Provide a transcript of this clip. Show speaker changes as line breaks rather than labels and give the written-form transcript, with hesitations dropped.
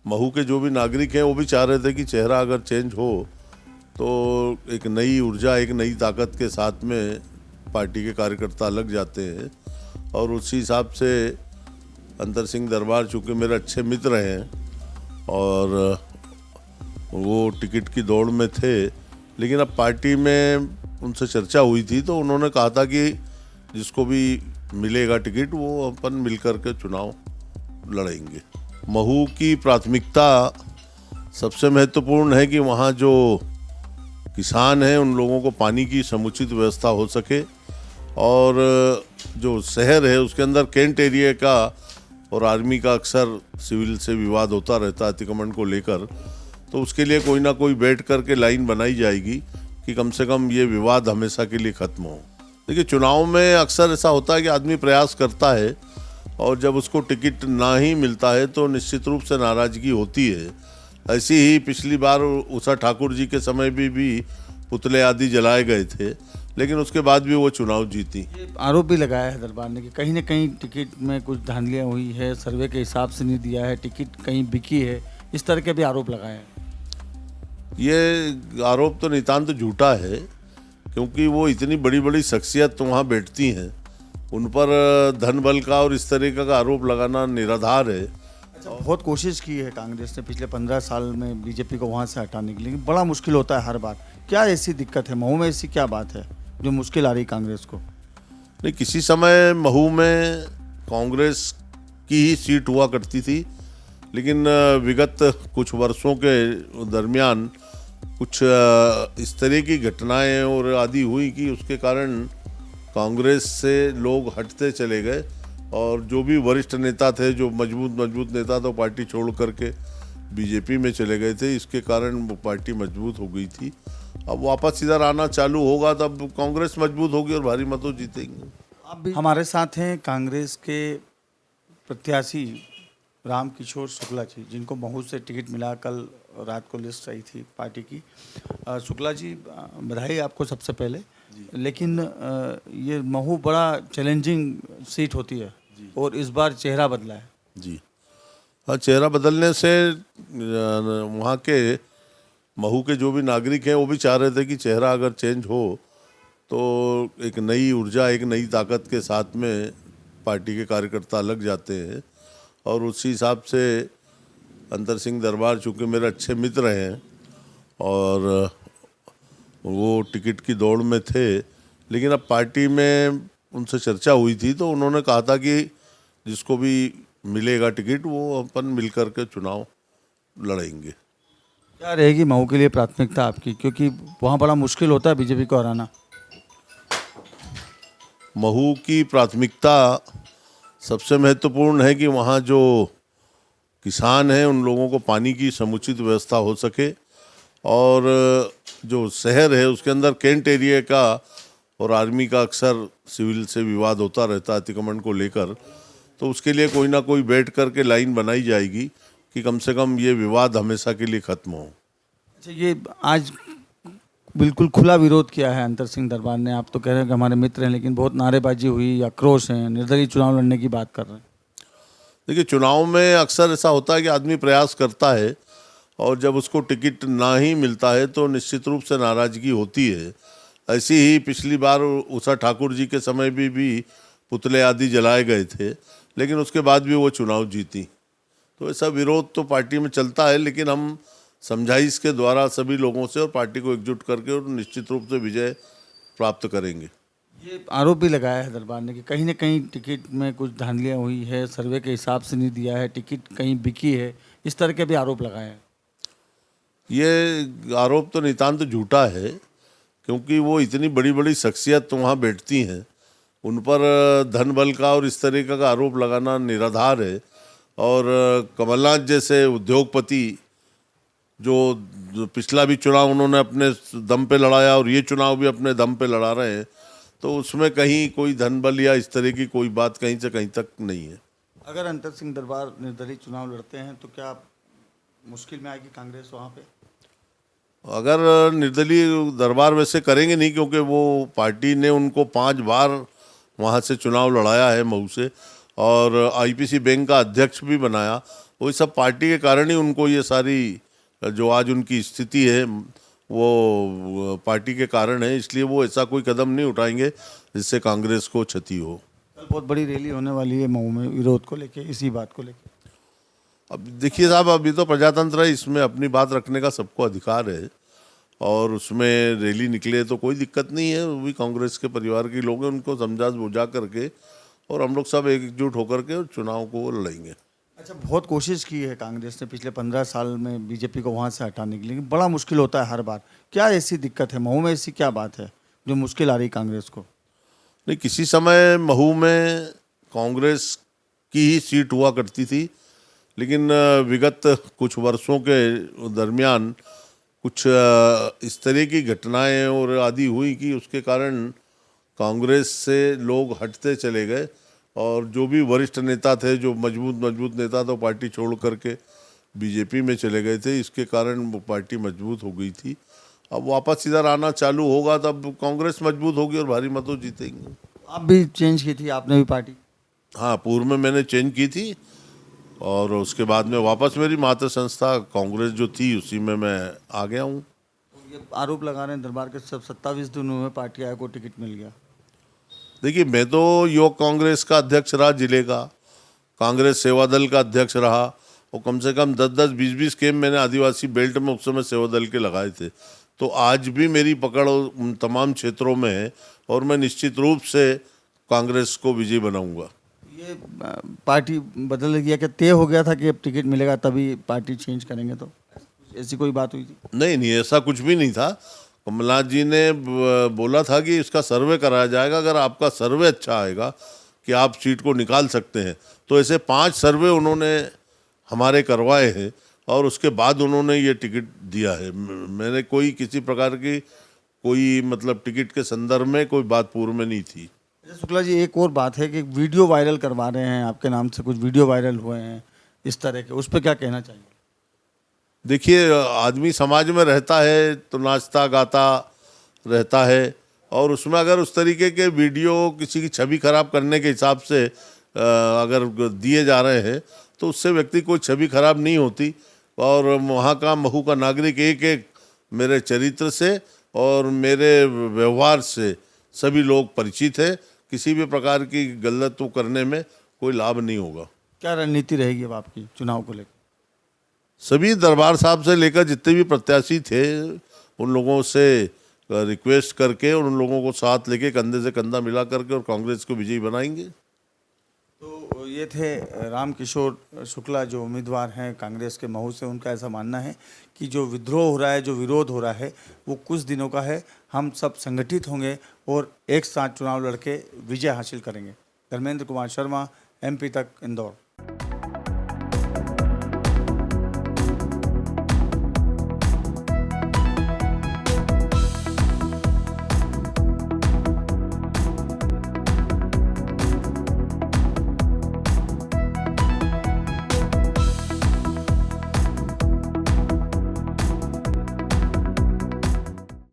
महू के जो भी नागरिक हैं वो भी चाह रहे थे कि चेहरा अगर चेंज हो तो एक नई ऊर्जा, एक नई ताकत के साथ में पार्टी के कार्यकर्ता लग जाते हैं। और उसी हिसाब से अंतर सिंह दरबार चूँकि मेरे अच्छे मित्र हैं और वो टिकट की दौड़ में थे, लेकिन अब पार्टी में उनसे चर्चा हुई थी तो उन्होंने कहा था कि जिसको भी मिलेगा टिकट वो अपन मिलकर के चुनाव लड़ेंगे। महू की प्राथमिकता सबसे महत्वपूर्ण है कि वहाँ जो किसान हैं उन लोगों को पानी की समुचित व्यवस्था हो सके, और जो शहर है उसके अंदर कैंट एरिया का और आर्मी का अक्सर सिविल से विवाद होता रहता है अतिक्रमण को लेकर, तो उसके लिए कोई ना कोई बैठ करके लाइन बनाई जाएगी कि कम से कम ये विवाद हमेशा के लिए ख़त्म हो। देखिए, चुनाव में अक्सर ऐसा होता है कि आदमी प्रयास करता है और जब उसको टिकट ना ही मिलता है तो निश्चित रूप से नाराज़गी होती है। ऐसी ही पिछली बार उषा ठाकुर जी के समय भी पुतले आदि जलाए गए थे, लेकिन उसके बाद भी वो चुनाव जीती।
ये आरोप भी लगाया है दरबार ने कि कहीं ना कहीं टिकट में कुछ धांधलियाँ हुई है, सर्वे के हिसाब से नहीं दिया है, टिकट कहीं बिकी है, इस तरह के भी आरोप लगाए हैं।
ये आरोप तो नितांत झूठा है, क्योंकि वो इतनी बड़ी बड़ी शख्सियत वहाँ बैठती हैं, उन पर धन बल का और इस तरीके का आरोप लगाना निराधार है।
अच्छा, बहुत कोशिश की है कांग्रेस ने पिछले 15 साल में बीजेपी को वहाँ से हटाने की, लेकिन बड़ा मुश्किल होता है हर बार। क्या ऐसी दिक्कत है महू में, ऐसी क्या बात है जो मुश्किल आ रही कांग्रेस को?
नहीं, किसी समय महू में कांग्रेस की ही सीट हुआ करती थी, लेकिन विगत कुछ वर्षों के दरमियान कुछ इस तरह की घटनाएं और आदि हुई कि उसके कारण कांग्रेस से लोग हटते चले गए, और जो भी वरिष्ठ नेता थे, जो मजबूत नेता तो पार्टी छोड़ करके बीजेपी में चले गए थे। इसके कारण वो पार्टी मजबूत हो गई थी। अब वापस इधर आना चालू होगा तब कांग्रेस मजबूत होगी और भारी मतों जीतेंगे।
अब हमारे साथ हैं कांग्रेस के प्रत्याशी राम किशोर शुक्ला जी, जिनको महू से टिकट मिला। कल रात को लिस्ट आई थी पार्टी की। शुक्ला जी, बधाई आपको सबसे पहले। लेकिन ये महू बड़ा चैलेंजिंग सीट होती है और इस बार चेहरा बदला है।
जी हाँ, चेहरा बदलने से वहाँ के महू के जो भी नागरिक हैं वो भी चाह रहे थे कि चेहरा अगर चेंज हो तो एक नई ऊर्जा, एक नई ताकत के साथ में पार्टी के कार्यकर्ता लग जाते हैं। और उसी हिसाब से अंतर सिंह दरबार चूँकि मेरे अच्छे मित्र हैं और वो टिकट की दौड़ में थे, लेकिन अब पार्टी में उनसे चर्चा हुई थी तो उन्होंने कहा था कि जिसको भी मिलेगा टिकट वो अपन मिलकर के चुनाव लड़ेंगे।
क्या रहेगी महू के लिए प्राथमिकता आपकी, क्योंकि वहाँ बड़ा मुश्किल होता है बीजेपी को हराना?
महू की प्राथमिकता सबसे महत्वपूर्ण है कि वहाँ जो किसान हैं उन लोगों को पानी की समुचित व्यवस्था हो सके, और जो शहर है उसके अंदर कैंट एरिया का और आर्मी का अक्सर सिविल से विवाद होता रहता है अतिक्रमण को लेकर, तो उसके लिए कोई ना कोई बैठ करके लाइन बनाई जाएगी कि कम से कम ये विवाद हमेशा के लिए ख़त्म हो।
अच्छा, ये आज बिल्कुल खुला विरोध किया है अंतर सिंह दरबार ने। आप तो कह रहे हैं कि हमारे मित्र हैं, लेकिन बहुत नारेबाजी हुई, आक्रोश हैं, निर्दलीय चुनाव लड़ने की बात कर रहे हैं।
देखिए, चुनाव में अक्सर ऐसा होता है कि आदमी प्रयास करता है और जब उसको टिकट ना ही मिलता है तो निश्चित रूप से नाराज़गी होती है। ऐसी ही पिछली बार उषा ठाकुर जी के समय भी पुतले आदि जलाए गए थे, लेकिन उसके बाद भी वो चुनाव जीती। तो ऐसा विरोध तो पार्टी में चलता है, लेकिन हम समझाइश के द्वारा सभी लोगों से और पार्टी को एकजुट करके और निश्चित रूप से विजय प्राप्त करेंगे।
ये आरोप भी लगाया है दरबार ने कि कहीं ना कहीं टिकट में कुछ धांधलियाँ हुई है, सर्वे के हिसाब से नहीं दिया है, टिकट कहीं बिकी है, इस तरह के भी आरोप लगाए हैं।
ये आरोप तो नितांत झूठा है, क्योंकि वो इतनी बड़ी बड़ी शख्सियत वहाँ बैठती हैं, उन पर धन बल का और इस तरीके का आरोप लगाना निराधार है। और कमलनाथ जैसे उद्योगपति जो पिछला भी चुनाव उन्होंने अपने दम पे लड़ाया और ये चुनाव भी अपने दम पे लड़ा रहे हैं, तो उसमें कहीं कोई धन बल या इस तरह की कोई बात कहीं से कहीं तक नहीं है।
अगर अंतर सिंह दरबार निर्दलीय चुनाव लड़ते हैं तो क्या मुश्किल में आएगी कांग्रेस वहाँ पे?
अगर निर्दलीय दरबार वैसे करेंगे नहीं, क्योंकि वो पार्टी ने उनको 5 बार वहाँ से चुनाव लड़ाया है महू से, और आईपीसी बैंक का अध्यक्ष भी बनाया, वो सब पार्टी के कारण ही उनको ये सारी जो आज उनकी स्थिति है वो पार्टी के कारण है, इसलिए वो ऐसा कोई कदम नहीं उठाएंगे जिससे कांग्रेस को क्षति हो।
कल बहुत बड़ी रैली होने वाली है मऊ में विरोध को लेके, इसी बात को लेके।
अब देखिए साहब, अभी तो प्रजातंत्र है, इसमें अपनी बात रखने का सबको अधिकार है और उसमें रैली निकले तो कोई दिक्कत नहीं है। वो भी कांग्रेस के परिवार के लोग हैं, उनको समझा बुझा करके और हम लोग सब एकजुट होकर के चुनाव को लड़ेंगे।
अच्छा, बहुत कोशिश की है कांग्रेस ने पिछले 15 साल में बीजेपी को वहाँ से हटाने के लिए, लेकिन बड़ा मुश्किल होता है हर बार। क्या ऐसी दिक्कत है मऊ में, ऐसी क्या बात है जो मुश्किल आ रही कांग्रेस को?
नहीं, किसी समय महू में कांग्रेस की ही सीट हुआ करती थी, लेकिन विगत कुछ वर्षों के दरमियान कुछ इस तरह की घटनाएं और आदि हुई कि उसके कारण कांग्रेस से लोग हटते चले गए और जो भी वरिष्ठ नेता थे, जो मजबूत नेता, तो पार्टी छोड़ करके बीजेपी में चले गए थे। इसके कारण वो पार्टी मजबूत हो गई थी। अब वापस इधर आना चालू होगा तब कांग्रेस मजबूत होगी और भारी मतों जीतेंगे।
आप भी चेंज की थी, आपने भी पार्टी?
हाँ, पूर्व में मैंने चेंज की थी और उसके बाद में वापस मेरी मातृ संस्था कांग्रेस जो थी उसी में मैं आ गया हूँ।
ये आरोप लगा रहे हैं दरबार के सब 27 दिनों में पार्टी आय को टिकट मिल गया।
देखिए, मैं तो युवक कांग्रेस का अध्यक्ष रहा जिले का, कांग्रेस सेवा दल का अध्यक्ष रहा और कम से कम 10-10, 20-20 कैंप मैंने आदिवासी बेल्ट में उस समय सेवा दल के लगाए थे। तो आज भी मेरी पकड़ उन तमाम क्षेत्रों में है और मैं निश्चित रूप से कांग्रेस को विजयी बनाऊंगा।
ये पार्टी बदल गया, क्या तय हो गया था कि अब टिकट मिलेगा तभी पार्टी चेंज करेंगे? तो ऐसी कोई बात हुई थी?
नहीं, ऐसा कुछ भी नहीं था। कमलनाथ जी ने बोला था कि इसका सर्वे कराया जाएगा, अगर आपका सर्वे अच्छा आएगा कि आप सीट को निकाल सकते हैं, तो ऐसे 5 सर्वे उन्होंने हमारे करवाए हैं और उसके बाद उन्होंने ये टिकट दिया है। मैंने कोई किसी प्रकार की कोई मतलब टिकट के संदर्भ में कोई बात पूर्व में नहीं थी।
अच्छा शुक्ला जी, एक और बात है कि वीडियो वायरल करवा रहे हैं आपके नाम से, कुछ वीडियो वायरल हुए हैं इस तरह के, उस पर क्या कहना चाहिए?
देखिए, आदमी समाज में रहता है तो नाचता गाता रहता है और उसमें अगर उस तरीके के वीडियो किसी की छवि खराब करने के हिसाब से अगर दिए जा रहे हैं तो उससे व्यक्ति कोई छवि खराब नहीं होती। और वहाँ का महू का नागरिक एक एक मेरे चरित्र से और मेरे व्यवहार से सभी लोग परिचित है। किसी भी प्रकार की गलत तो करने में कोई लाभ नहीं होगा।
क्या रणनीति रहेगी अब आपकी चुनाव को लेकर?
सभी दरबार साहब से लेकर जितने भी प्रत्याशी थे उन लोगों से रिक्वेस्ट करके और उन लोगों को साथ लेके कंधे से कंधा मिला करके और कांग्रेस को विजयी बनाएंगे।
तो ये थे रामकिशोर शुक्ला जो उम्मीदवार हैं कांग्रेस के महू से। उनका ऐसा मानना है कि जो विद्रोह हो रहा है, जो विरोध हो रहा है, वो कुछ दिनों का है। हम सब संगठित होंगे और एक साथ चुनाव लड़के विजय हासिल करेंगे। धर्मेंद्र कुमार शर्मा, MP तक, इंदौर।